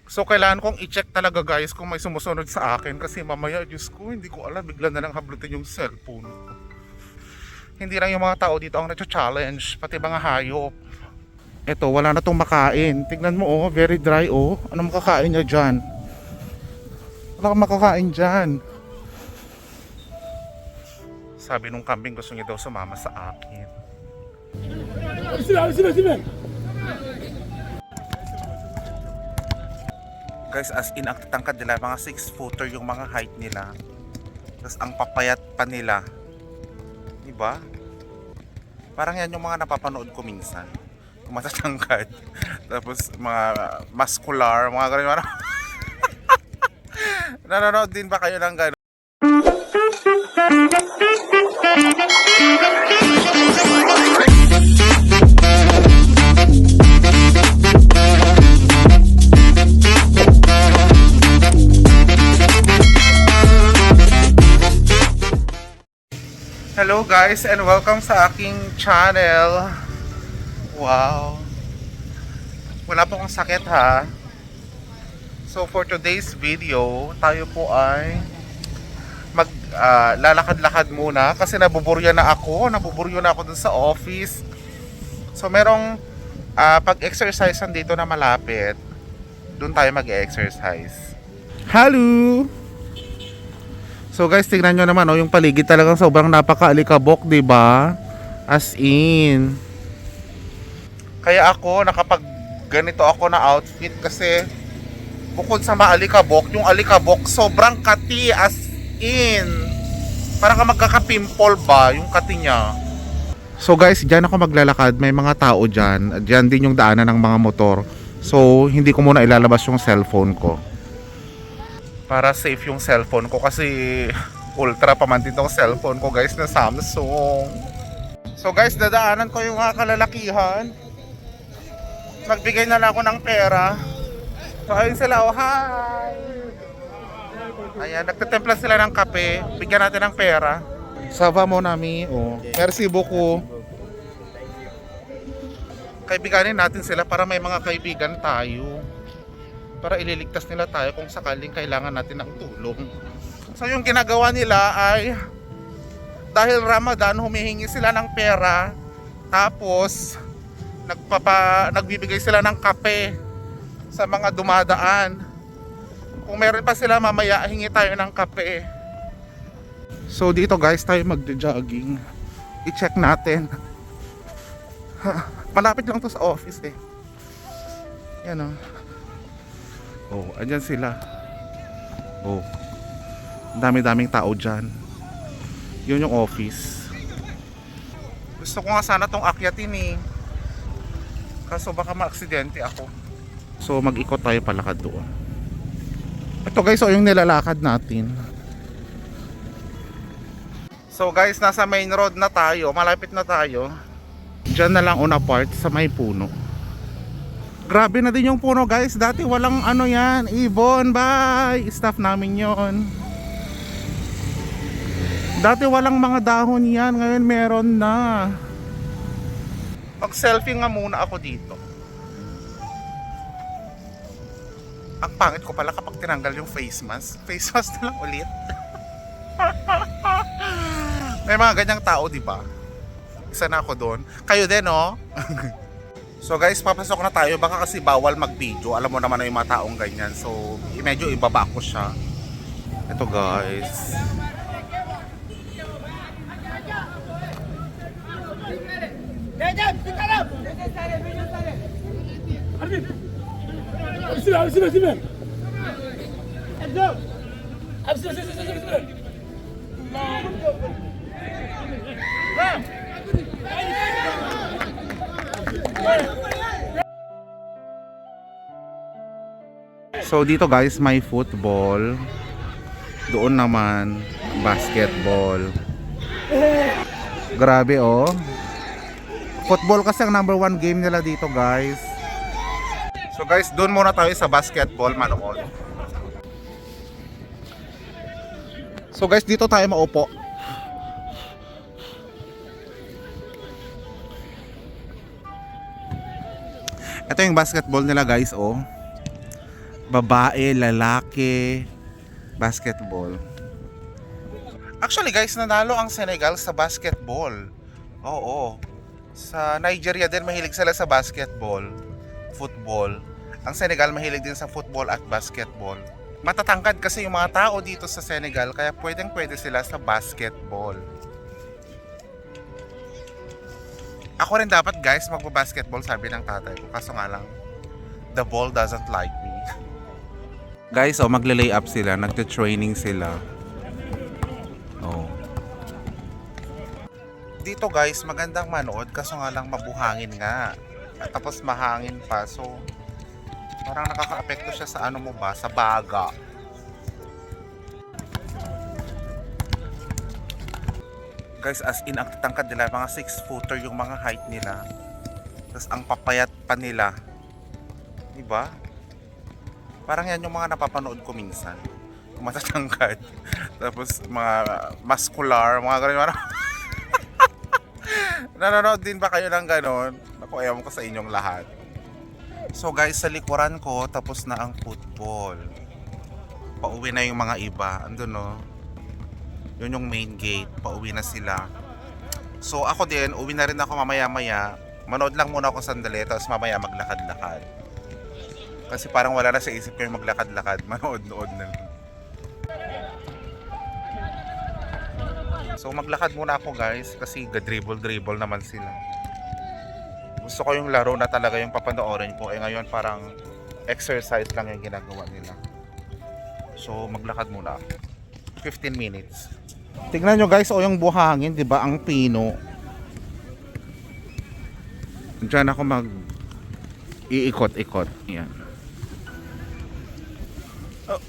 So kailangan kong i-check talaga guys kung may sumusunod sa akin, kasi mamaya, Diyos ko, hindi ko alam, bigla na lang hablutin yung cellphone ko. Hindi lang yung mga tao dito ang na-challenge, pati mga hayop. Eto, wala na tong makain. Tignan mo oh, very dry oh. Ano makakain niya dyan? Wala kang makakain dyan. Sabi nung kambing gusto niya daw sumama sa akin. Sila. Guys, as in ang tatangkad nila, mga 6 footer yung mga height nila. Tapos ang papayat pa nila. Diba? Parang yan yung mga napapanood ko minsan. Yung matatangkad. Tapos mga muscular, mga ganun. Nanonood din ba kayo ng ganun? Hello guys and welcome sa aking channel. Wow. Wala po akong sakit ha. So for today's video, tayo po ay lalakad-lakad muna kasi nabuburyo na ako dun sa office. So merong pag-exercise dito na malapit. Doon tayo mag-exercise. Hello! So guys, tingnan nyo naman oh, yung paligid talagang sobrang napaka-alikabok, 'di ba? As in. Kaya ako nakapag ganito ako na outfit kasi bukod sa maalikabok, yung alikabok sobrang kati, as in. Parang ka magkaka-pimple ba yung kati niya. So guys, diyan ako maglalakad, may mga tao diyan. Diyan din yung daanan ng mga motor. So hindi ko muna ilalabas yung cellphone ko. Para safe yung cellphone ko kasi ultra pa man din tong cellphone ko guys na Samsung. So guys, dadaanan ko yung mga kalalakihan. Magbigay na lang ako ng pera. So ayun sila, oh hi! Ayan, nagtitempla sila ng kape. Bigyan natin ng pera. Sava mo nami, oh. Merci beaucoup. Kaibiganin natin sila para may mga kaibigan tayo. Para ililigtas nila tayo kung sakaling kailangan natin ng tulong. So yung ginagawa nila ay dahil Ramadan, humihingi sila ng pera, tapos nagbibigay sila ng kape sa mga dumadaan. Kung meron pa sila mamaya, hingi tayo ng kape. So dito guys, tayo magjo-jogging. I-check natin. Malapit lang to sa office eh. Yan oh. Oh, andyan sila. Oh. Dami-daming tao dyan. Yun yung office. Gusto ko nga sana tong akyatin eh. Kaso baka ma-aksidente ako. So mag-ikot tayo palakad doon. Ito guys, oh, yung nilalakad natin. So guys, nasa main road na tayo. Malapit na tayo. Diyan na lang una part sa may puno. Grabe na din yung puno guys. Dati walang ano yan. Ibon, bye! Staff namin yon. Dati walang mga dahon yan. Ngayon meron na. Pag selfie nga muna ako dito. Ang pangit ko pala kapag tinanggal yung face mask. Face mask na lang ulit. May mga ganyang tao, di ba? Isa na ako doon. Kayo din, oh. So guys, papasok na tayo. Baka kasi bawal mag-video. Alam mo naman na yung mga taong ganyan. So medyo ibaba ko siya. Ito guys. Sila. So dito guys, may football. Doon naman basketball. Grabe oh. Football kasi ang number 1 game nila dito guys. So guys, doon muna tayo sa basketball manood. So guys, dito tayo maupo. Ito yung basketball nila guys oh. Babae, lalaki, basketball. Actually guys, nanalo ang Senegal sa basketball. Oo. Sa Nigeria din mahilig sila sa basketball, football. Ang Senegal mahilig din sa football at basketball. Matatangkad kasi yung mga tao dito sa Senegal kaya pwedeng-pwede sila sa basketball. Ako rin dapat guys magbabasketball sabi ng tatay ko. Kaso nga lang, the ball doesn't like me. Guys, magle-lay up sila. Nagte-training sila. Oh. Dito guys, magandang manood. Kaso nga lang mabuhangin nga. At tapos mahangin pa. So, parang nakaka-apekto siya sa ano mo ba? Sa baga. Guys, as in ang tangkad nila, mga 6-footer yung mga height nila. Tapos ang papayat pa nila. Diba? Parang yan yung mga napapanood ko minsan. Yung matatangkad. Tapos mga muscular, mga ganun. Nanonood din ba kayo ng ganon? Naku, ewan ko sa inyong lahat. So guys, sa likuran ko, tapos na ang football. Pauwi na yung mga iba. Andun no? Yun yung main gate, pauwi na sila. So ako din, uwi na rin ako mamaya-maya. Manood lang muna ako sandali, tapos mamaya maglakad-lakad. Kasi parang wala na sa isip ko yung maglakad-lakad, manood-nood na lang. So maglakad muna ako guys, kasi dribble-dribble naman sila. Gusto ko yung laro na talaga yung papanoorin ko. Ngayon parang exercise lang yung ginagawa nila. So maglakad muna ako. 15 minutes. Tingnan nyo guys, yung buhangin, 'di ba? Ang pino. Diyan ako iikot-ikot. Yan. Oh.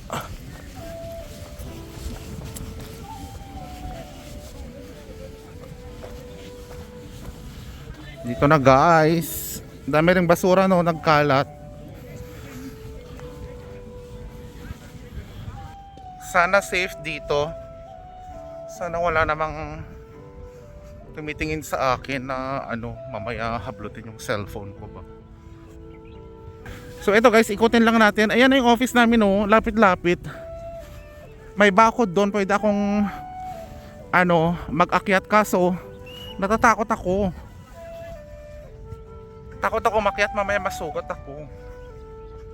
Dito na guys. Dami ring basura no, nagkalat. Sana safe dito. Sana wala namang tumitingin sa akin na mamaya hablutin yung cellphone ko ba. So ito guys, ikutin lang natin. Ayan na yung office namin oh, lapit-lapit. May bakod doon, pwede akong mag-akyat kaso natatakot ako. Takot ako makyat, mamaya masugat ako.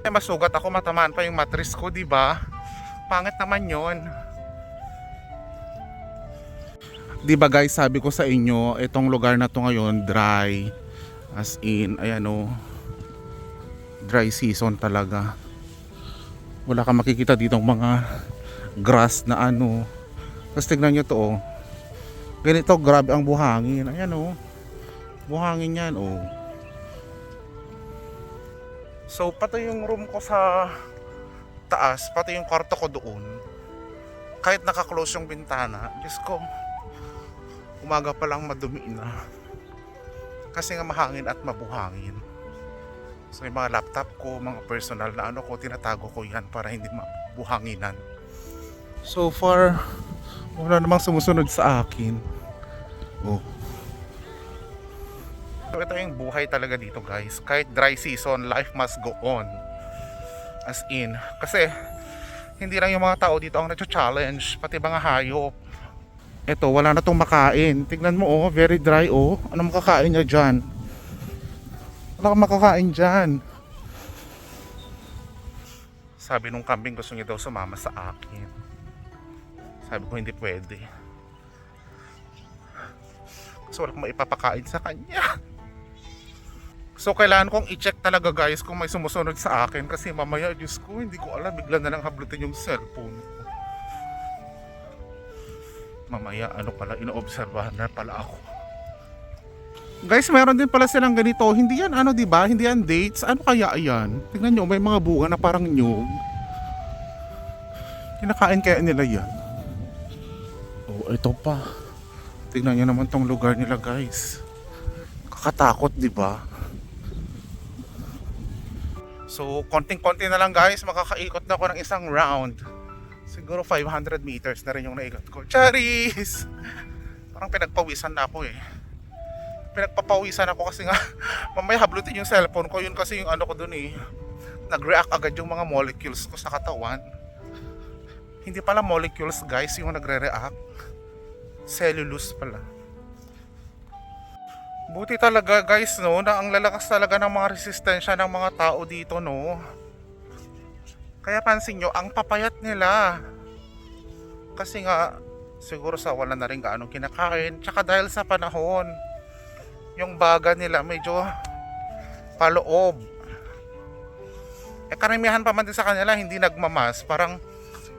Masugat ako, matamaan pa yung mattress ko, di ba? Pangit naman 'yon. Di ba guys, sabi ko sa inyo, itong lugar na to ngayon dry. As in, ayan oh, dry season talaga. Wala kang makikita ditong mga grass na Tapos tignan nyo to oh. Ganito, grabe ang buhangin. Ayan oh, buhangin yan oh. So pati yung room ko sa taas, pati yung kwarto ko doon, kahit naka-close yung bintana, Diyos ko, umaga pa lang madumi na. Kasi nga mahangin at mabuhangin. So yung mga laptop ko, mga personal na ko, tinatago ko yan para hindi mabuhanginan. So far, wala namang sumusunod sa akin. Oh. So ito yung buhay talaga dito guys. Kahit dry season, life must go on. As in, kasi hindi lang yung mga tao dito ang na-challenge, pati mga hayop. Ito, wala na tong makain. Tignan mo oh, very dry oh. Ano makakain niya dyan? Wala kang makakain dyan. Sabi nung kambing gusto niya daw sumama sa akin. Sabi ko hindi pwede. Kasi wala akong maipapakain sa kanya. So kailangan kong i-check talaga guys kung may sumusunod sa akin. Kasi mamaya, Diyos ko, hindi ko alam, bigla na lang hablutin yung cellphone ko. Mamaya pala, inoobserbahan na pala ako. Guys, meron din pala silang ganito. Hindi yan diba? Hindi yan dates. Ano kaya yan? Tingnan nyo, may mga bunga na parang nyug. Kinakain kaya nila yan. Oh, ito pa. Tingnan nyo naman tong lugar nila guys. Kakatakot, diba? So, konting-konti na lang guys, makakaikot na ako ng isang round. Siguro 500 meters na rin yung naikot ko. Charis! Parang pinagpawisan na ako eh. Pinagpapawisan ako kasi nga mamaya hablutin yung cellphone ko. Yun kasi yung ko dun eh. nag-react agad yung mga molecules ko sa katawan. Hindi pala molecules guys yung nagre-react. Cellulose pala. Buti talaga guys no, na ang lalakas talaga ng mga resistensya ng mga tao dito no. Kaya pansin nyo, ang papayat nila. Kasi nga, siguro sa wala na rin gaano kinakain. Tsaka dahil sa panahon, yung baga nila medyo paloob. Karamihan pa man din sa kanila hindi nagmamas. Parang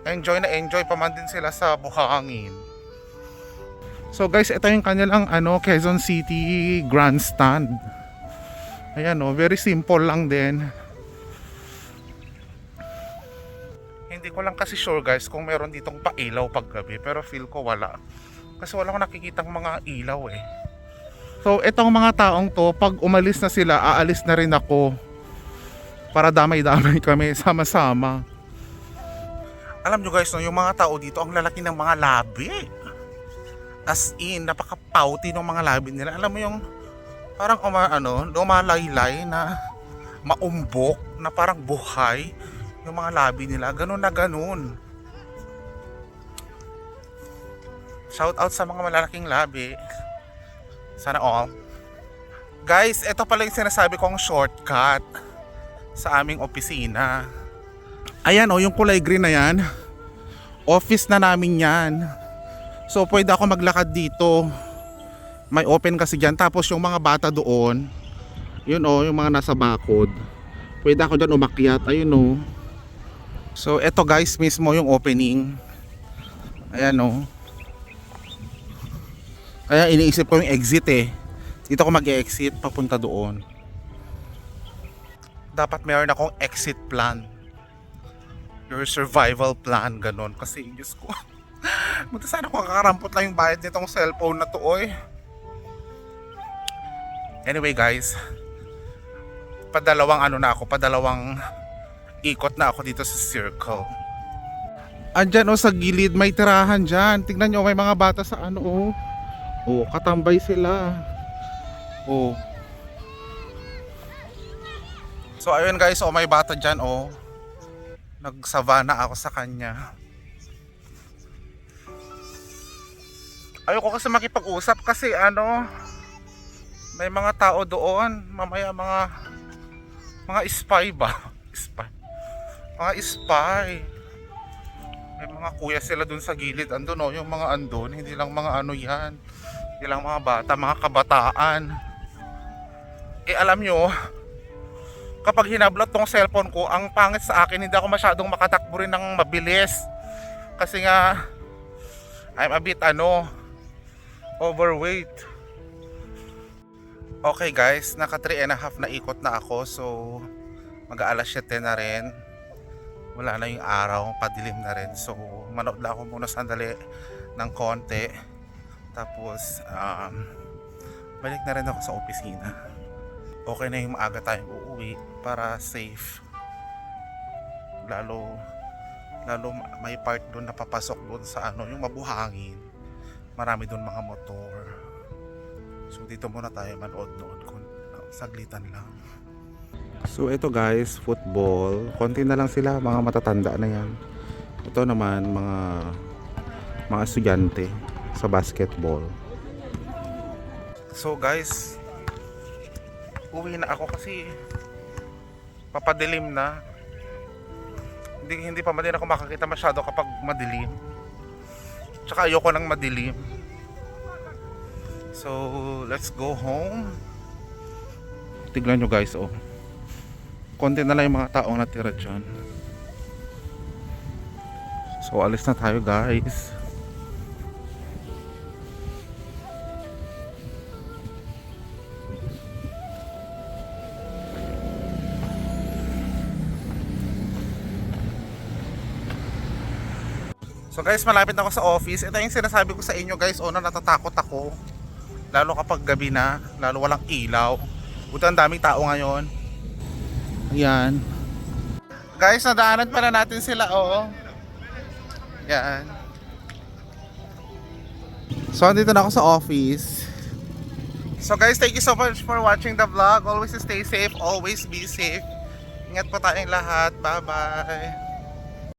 enjoy na enjoy pa man din sila sa buhangin. So guys, ito yung kanilang Quezon City Grandstand. Ayan very simple lang din. Hindi ko lang kasi sure guys kung meron ditong pailaw paggabi, pero feel ko wala. Kasi wala akong nakikitang mga ilaw eh. So itong mga taong to, pag umalis na sila, aalis na rin ako. Para damay-damay kami, sama-sama. Alam nyo guys, no, yung mga tao dito, ang lalaki ng mga labi. As in, napaka-pouty ng mga labi nila. Alam mo yung parang lumalaylay na maumbok, na parang buhay. Yung mga labi nila, ganun na ganun. Shout out sa mga malalaking labi. Sana all. Guys, ito pala yung sinasabi kong shortcut sa aming opisina. Ayan yung kulay green na yan. Office na namin yan. So pwede ako maglakad dito. May open kasi dyan. Tapos yung mga bata doon, yun yung mga nasa bakod. Pwede ako dyan umakyat. Ayun So eto guys mismo yung opening. Ayan Kaya iniisip ko yung exit eh. Dito ako mag-exit papunta doon. Dapat meron akong exit plan. Your survival plan, ganon. Kasi Diyos ko, buti sana kung kakarampot lang yung bayad nitong cellphone na to Anyway guys, padalawang ikot na ako dito sa circle. Andyan sa gilid may tirahan dyan. Tingnan nyo, may mga bata sa katambay sila. So ayun guys, may bata dyan nagsavana ako sa kanya. Ayoko kasi makipag-usap kasi may mga tao doon. Mamaya mga spy ba? Spy. Mga spy. May mga kuya sila dun sa gilid. Andun yung mga andun. Hindi lang mga yan. Hindi lang mga bata, mga kabataan. Alam nyo, kapag hinablot tong cellphone ko, ang pangit sa akin, hindi ako masyadong makatakbo rin ng mabilis. Kasi nga, I'm a bit overweight. Okay guys, naka 3.5 na ikot na ako. So, mag-aalas 7 na rin. Wala na yung araw, padilim na rin. So, manood lang ako muna sandali ng konti. Tapos, balik na rin ako sa opisina. Okay na yung maaga tayong uuwi para safe. Lalo may part doon na papasok doon sa yung mabuhangin. Marami doon mga motor. So dito muna tayo manood-nood kung saglitan lang. So ito guys, football. Konti na lang sila, mga matatanda na yan. Ito naman mga estudyante sa basketball. So guys, uwi na ako kasi papadilim na. Hindi pa man din ako makakita masyado kapag madilim. Tsaka ayoko ng madilim. So let's go home. Tignan nyo guys konti na lang yung mga taong natira dyan. So alis na tayo guys. So guys, malapit na ako sa office. Ito yung sinasabi ko sa inyo guys, na natatakot ako. Lalo kapag gabi na, lalo walang ilaw. Buti ang daming tao ngayon. Ayan. Guys, nadaanan pala natin sila, Yan. So, andito na ako sa office. So guys, thank you so much for watching the vlog. Always stay safe, always be safe. Ingat po tayong lahat. Bye-bye.